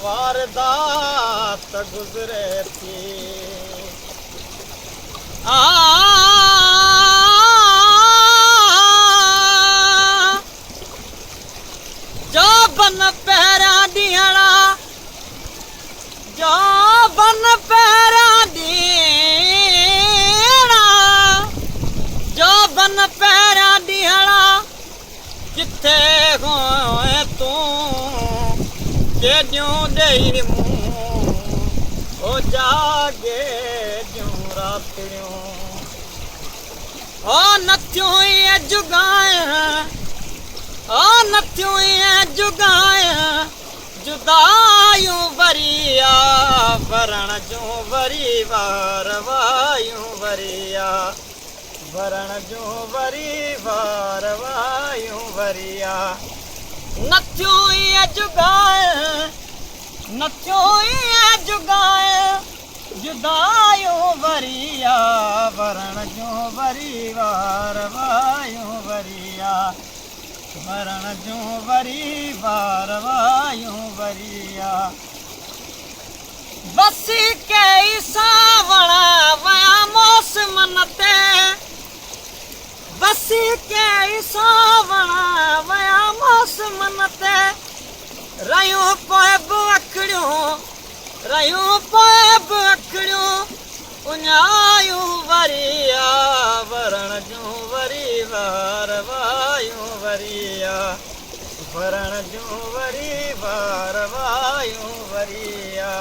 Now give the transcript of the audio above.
वारदात गुज़रे थी जो बन पहिरां ॾींहड़ा जो बन पहिरां ॾींहड़ा जो बन पहिरां ॾींहड़ा किथे होए तूं केॾियूं ॾेई मूं ओ जागे जूं रातियूं ओ नथियूं इहे जुगाए ओ नथियूं इहे जुगाए जुदायूं वरिया वरण जूं वरी वार वायूं वरिया वरण जूं वरी वार वायूं वरिया नथियूं इहे जुगाए नथियूं इहे जुगाए जुदायूं वरिया वरण जूं वरी वार वायूं वरिया वरण जूं वरी वार वायूं वरिया बसी कई सावण वया मौसमन ते बसी कई सावण वया मौसमन ते रहियूं पोइ बि अखड़ियूं रहियूं पोइ बि अखड़ियूं उञायूं वरिया वरण जूं वरी वार वायूं वरिया वरण जूं वरी वार वायूं वरिया